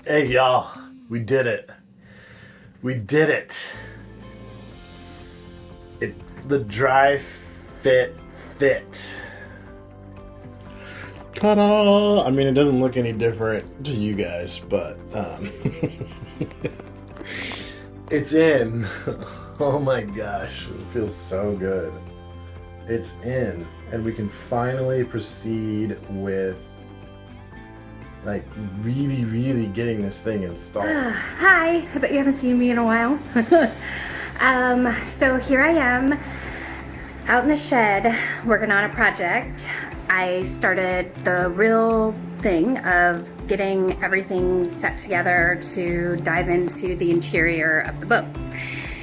Hey y'all, we did it. We did it. The dry fit. Ta-da! I mean, it doesn't look any different to you guys, but it's in. Oh my gosh, it feels so good. It's in, and we can finally proceed with like really getting this thing installed. Hi, I bet you haven't seen me in a while. So here I am out in the shed working on a project. I started the real thing of getting everything set together to dive into the interior of the boat,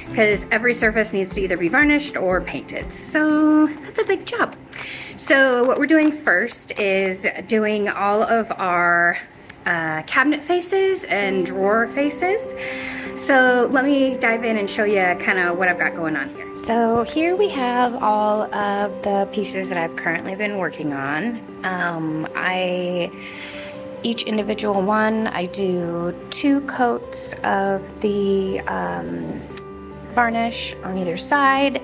because every surface needs to either be varnished or painted. So that's a big job. So what we're doing first is doing all of our cabinet faces and drawer faces. So let me dive in and show you kind of what I've got going on here. So here we have all of the pieces that I've currently been working on. Each individual one, I do 2 coats of the varnish on either side,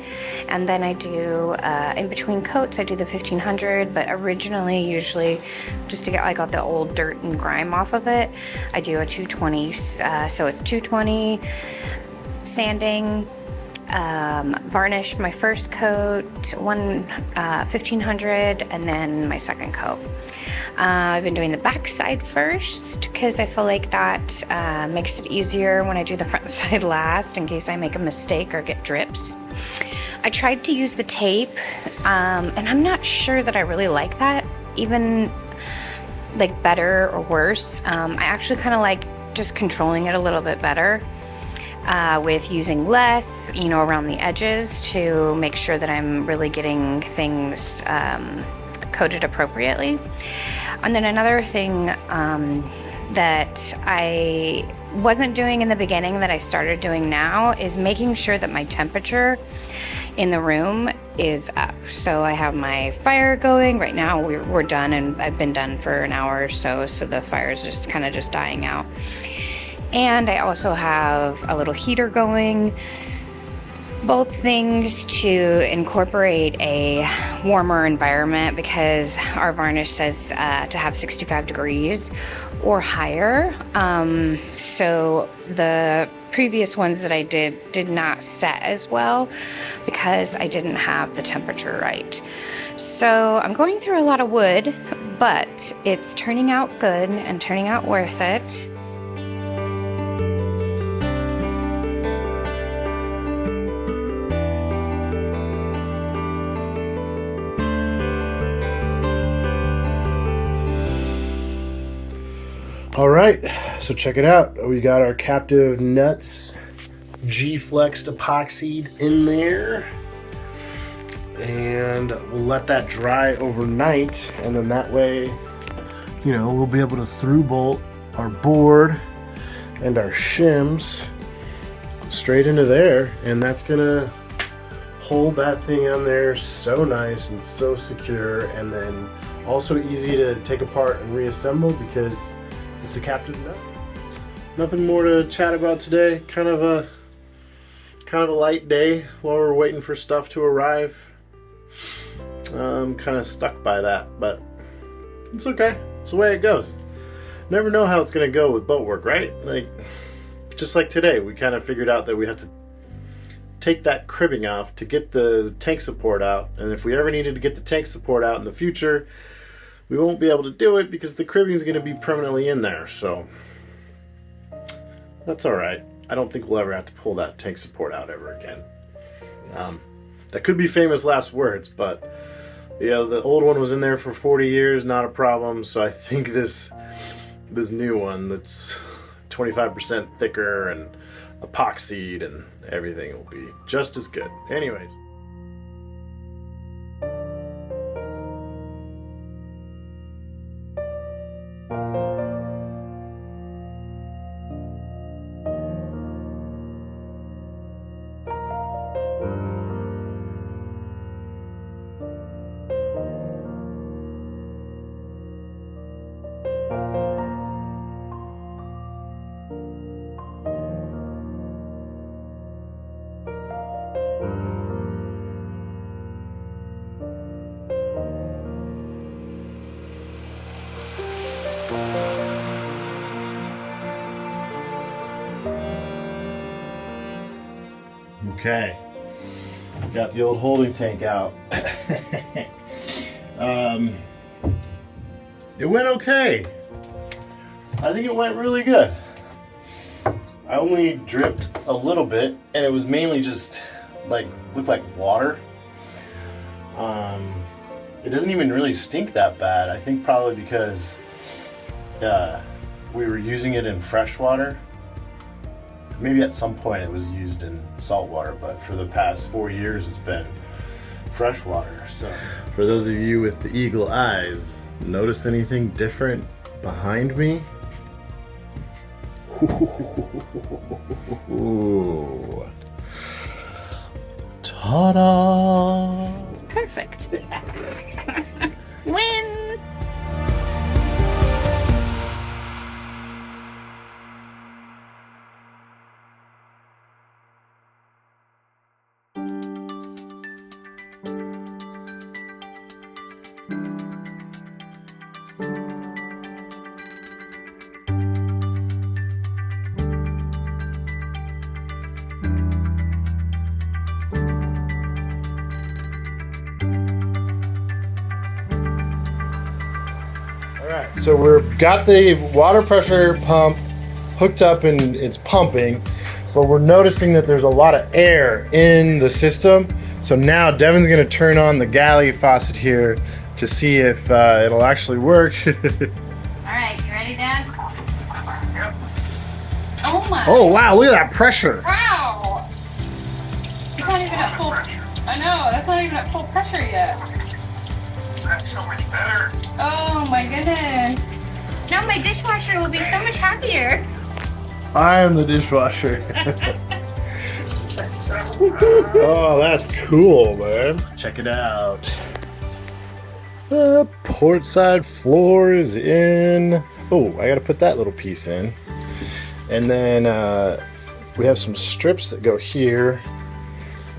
and then I do in between coats I do the 1500, but originally, usually just to get I got the old dirt and grime off of it, I do a 220. So it's 220 sanding, varnish my first coat, 1500, and then my second coat. I've been doing the back side first because I feel like that makes it easier when I do the front side last, in case I make a mistake or get drips. I tried to use the tape, and I'm not sure that I really like that, even like better or worse. I actually kind of like just controlling it a little bit better, with using less, around the edges to make sure that I'm really getting things coated appropriately. And then another thing that I wasn't doing in the beginning that I started doing now is making sure that my temperature in the room is up. So I have my fire going. Right now we're done, and I've been done for an hour or so the fire is just kind of just dying out. And I also have a little heater going. Both things to incorporate a warmer environment, because our varnish says to have 65 degrees or higher. So the previous ones that I did not set as well because I didn't have the temperature right. So I'm going through a lot of wood, but it's turning out good and turning out worth it. All right, so check it out. We got our Captive Nuts G-Flexed epoxied in there, and we'll let that dry overnight, and then that way, we'll be able to through bolt our board and our shims straight into there, and that's gonna hold that thing on there so nice and so secure, and then also easy to take apart and reassemble because it's a Captive Nut. Nothing more to chat about today. Kind of a light day while we're waiting for stuff to arrive. I'm kind of stuck by that, but it's okay. It's the way it goes. Never know how it's gonna go with boat work, right? Like, just like today, we kind of figured out that we have to take that cribbing off to get the tank support out, and if we ever needed to get the tank support out in the future, we won't be able to do it because the cribbing is going to be permanently in there, so that's all right. I don't think we'll ever have to pull that tank support out ever again. That could be famous last words, but the old one was in there for 40 years, not a problem. So I think this new one that's 25% thicker and epoxied and everything will be just as good. Anyways. Okay. Got the old holding tank out. It went okay. I think it went really good. I only dripped a little bit, and it was mainly just like looked like water. It doesn't even really stink that bad. I think probably because we were using it in fresh water. Maybe at some point it was used in salt water, but for the past 4 years it's been fresh water. So for those of you with the eagle eyes, notice anything different behind me? Ooh. Ta-da! Perfect. Win! Alright, so we've got the water pressure pump hooked up and it's pumping, but we're noticing that there's a lot of air in the system. So now Devin's gonna turn on the galley faucet here to see if it'll actually work. Alright, you ready, Dad? Yep. Oh my! Oh wow, look at that pressure! Wow! It's not even at full. I know, that's not even at full pressure yet. That's so much better. Oh my goodness. Now my dishwasher will be so much happier. I am the dishwasher. Oh, that's cool, man. Check it out. The port side floor is in. Oh, I gotta put that little piece in. And then we have some strips that go here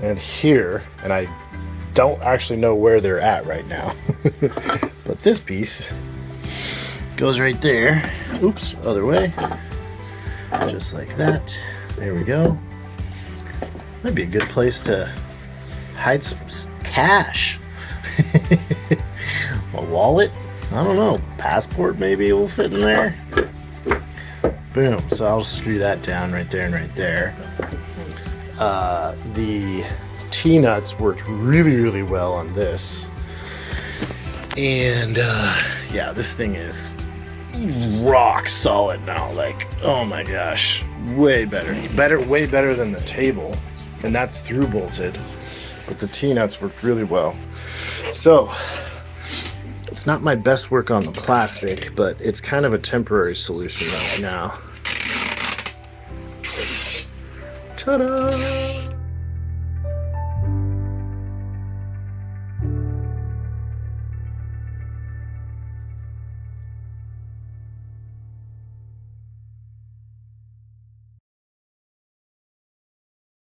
and here, and I don't actually know where they're at right now. But this piece goes right there. Oops, other way. Just like that. There we go. Might be a good place to hide some cash. A wallet? I don't know. Passport maybe will fit in there. Boom. So I'll screw that down right there and right there. The T-nuts worked really, really well on this. And yeah, this thing is rock solid now. Like, oh my gosh, way better. Way better than the table. And that's through bolted. But the T-nuts worked really well. So it's not my best work on the plastic, but it's kind of a temporary solution right now. Ta-da!